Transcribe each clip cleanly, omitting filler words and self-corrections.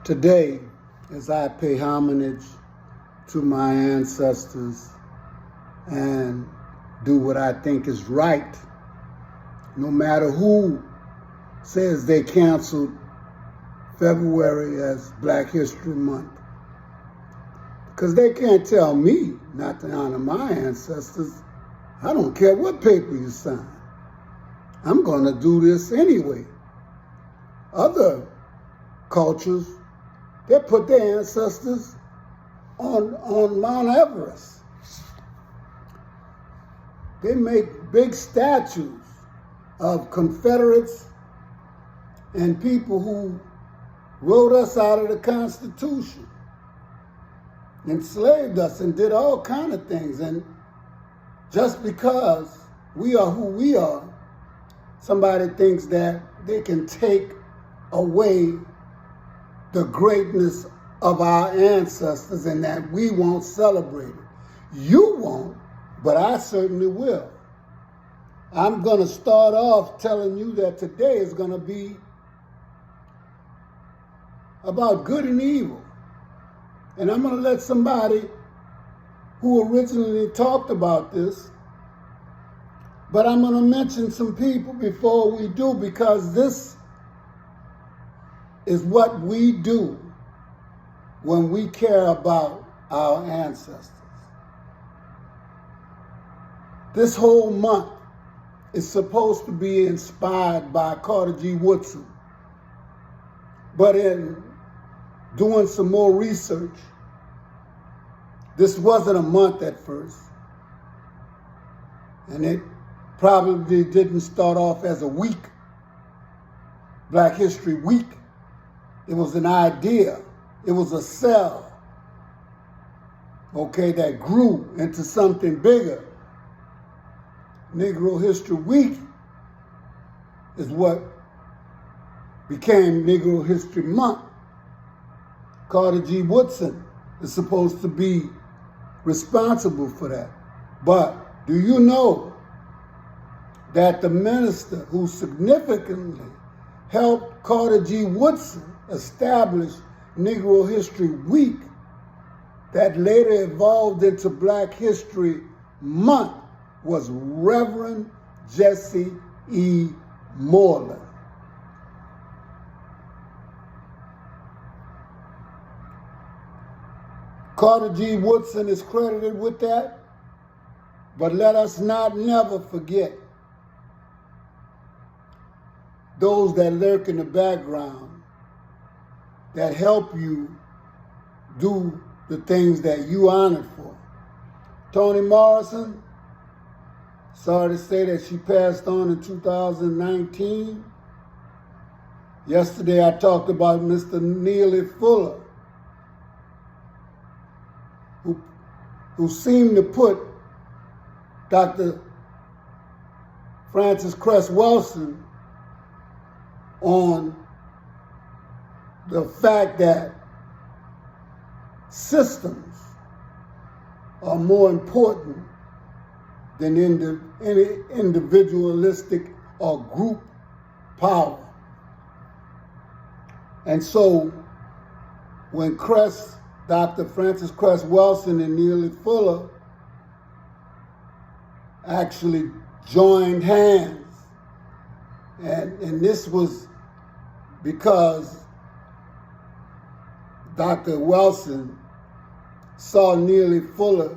Today, as I pay homage to my ancestors and do what I think is right, no matter who says they canceled February as Black History Month, because they can't tell me not to honor my ancestors. I don't care what paper you sign. I'm going to do this anyway. Other cultures, they put their ancestors on Mount Everest. They make big statues of Confederates and people who wrote us out of the Constitution, enslaved us and did all kind of things. And just because we are who we are, somebody thinks that they can take away the greatness of our ancestors and that we won't celebrate it. You won't, but I certainly will. I'm going to start off telling you that today is going to be about good and evil. And I'm going to let somebody who originally talked about this, but I'm going to mention some people before we do, because this is what we do when we care about our ancestors. This whole month is supposed to be inspired by Carter G. Woodson. But in doing some more research, this wasn't a month at first. And it probably didn't start off as a week, Black History Week. It was an idea. It was a cell, okay, that grew into something bigger. Negro History Week is what became Negro History Month. Carter G. Woodson is supposed to be responsible for that. But do you know that the minister who significantly helped Carter G. Woodson establish Negro History Week, that later evolved into Black History Month, was Reverend Jesse E. Moreland. Carter G. Woodson is credited with that, but let us not never forget those that lurk in the background that help you do the things that you honored for. Toni Morrison, sorry to say that she passed on in 2019. Yesterday I talked about Mr. Neely Fuller, who seemed to put Dr. Frances Cress Welsing on the fact that systems are more important than any individualistic or group power. And so when Dr. Frances Cress Welsing and Neely Fuller actually joined hands, and this was because Dr. Welsing saw Neely Fuller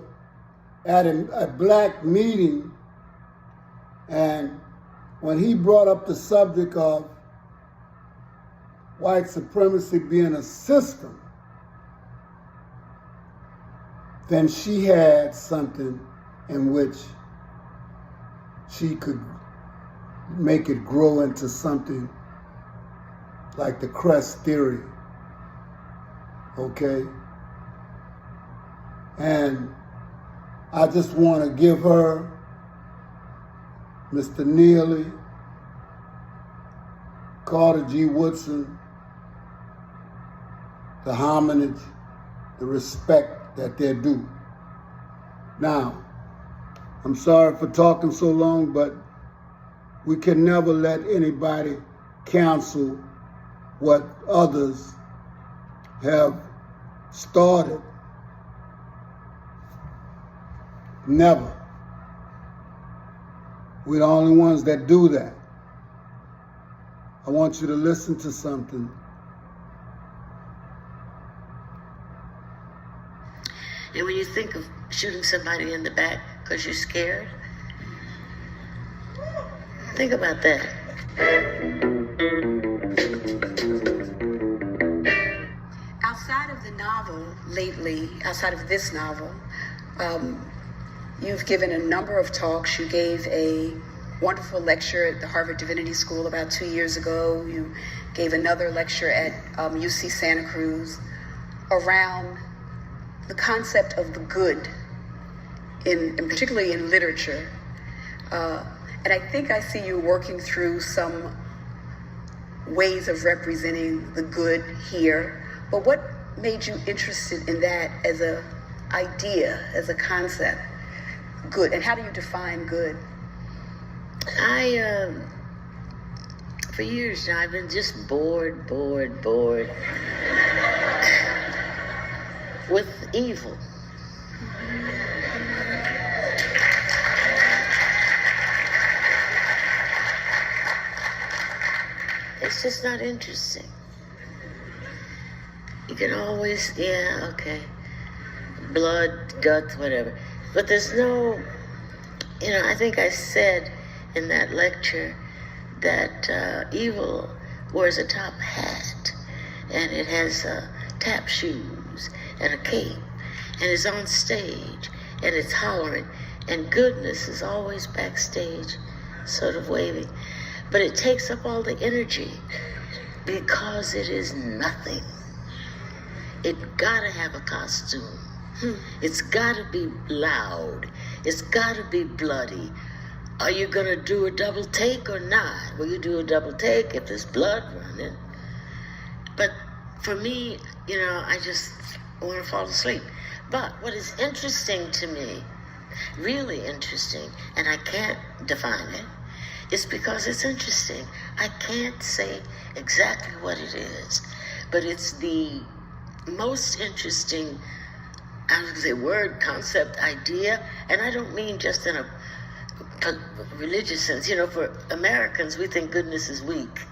at a black meeting, and when he brought up the subject of white supremacy being a system, then she had something in which she could make it grow into something like the Crest theory, okay? And I just want to give her, Mr. Neely, Carter G. Woodson, the homage, the respect that they're due. Now, I'm sorry for talking so long, but we can never let anybody cancel what others have started. Never. We're the only ones that do that. I want you to listen to something. And when you think of shooting somebody in the back because you're scared, think about that. Outside of the novel lately, outside of this novel, you've given a number of talks. You gave a wonderful lecture at the Harvard Divinity School about 2 years ago. You gave another lecture at UC Santa Cruz around the concept of the good, in particularly in literature. And I think I see you working through some ways of representing the good here. But what made you interested in that as an idea, as a concept? Good, and how do you define good? For years now, I've been just bored with evil. It's just not interesting. You can always, yeah, okay, blood, guts, whatever. But there's no, I think I said in that lecture that evil wears a top hat, and it has tap shoes and a cape, and it's on stage, and it's hollering, and goodness is always backstage, sort of waving. But it takes up all the energy because it is nothing. It gotta have a costume. It's gotta be loud. It's gotta be bloody. Are you gonna do a double take or not? Will you do a double take if there's blood running? But for me, I just want to fall asleep. But what is interesting to me, really interesting, and I can't define it, is because it's interesting. I can't say exactly what it is, but it's the most interesting, I would say, word, concept, idea, and I don't mean just in a religious sense. For Americans, we think goodness is weak.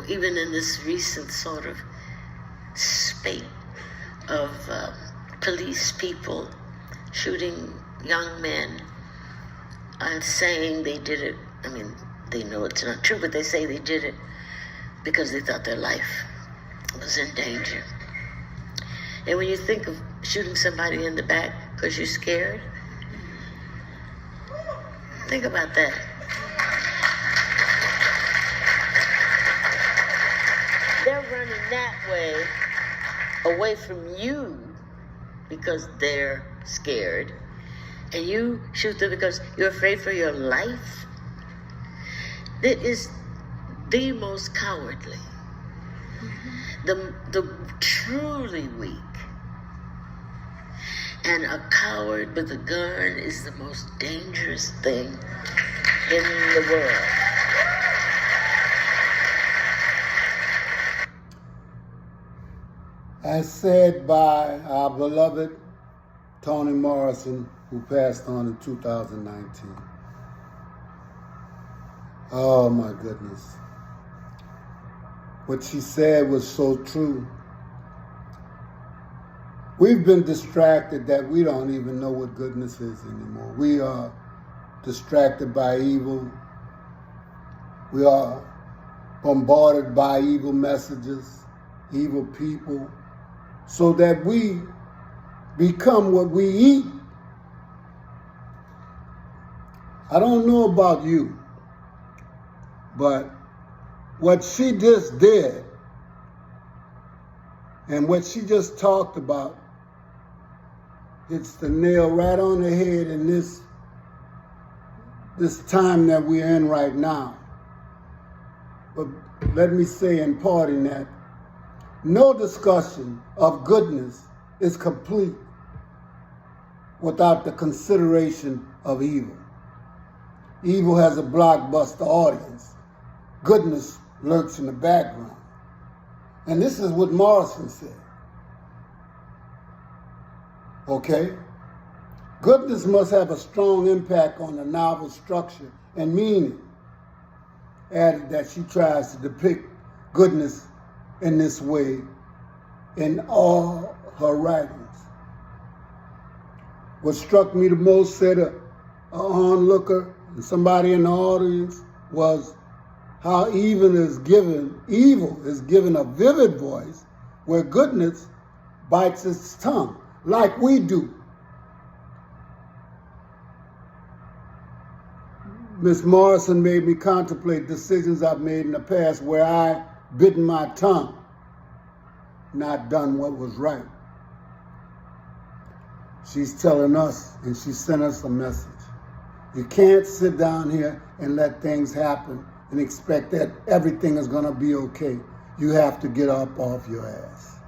Even in this recent sort of spate of police people shooting young men and saying they did it, they know it's not true, but they say they did it because they thought their life was in danger. And when you think of shooting somebody in the back because you're scared, think about that. They're running that way, away from you, because they're scared, and you shoot them because you're afraid for your life. That is the most cowardly. The truly weak. And a coward with a gun is the most dangerous thing in the world. As said by our beloved Toni Morrison, who passed on in 2019. Oh my goodness. What she said was so true. We've been distracted that we don't even know what goodness is anymore. We are distracted by evil. We are bombarded by evil messages, evil people, so that we become what we eat. I don't know about you, but what she just did and what she just talked about, it's the nail right on the head in this time that we're in right now. But let me say in parting that no discussion of goodness is complete without the consideration of evil. Evil has a blockbuster audience. Goodness lurks in the background. And this is what Morrison said. Okay? Goodness must have a strong impact on the novel's structure and meaning. Added that she tries to depict goodness in this way in all her writings. What struck me the most, said an onlooker and somebody in the audience, was how evil is given a vivid voice where goodness bites its tongue, like we do. Miss Morrison made me contemplate decisions I've made in the past where I bitten my tongue, not done what was right. She's telling us, and she sent us a message. You can't sit down here and let things happen and expect that everything is going to be okay. You have to get up off your ass.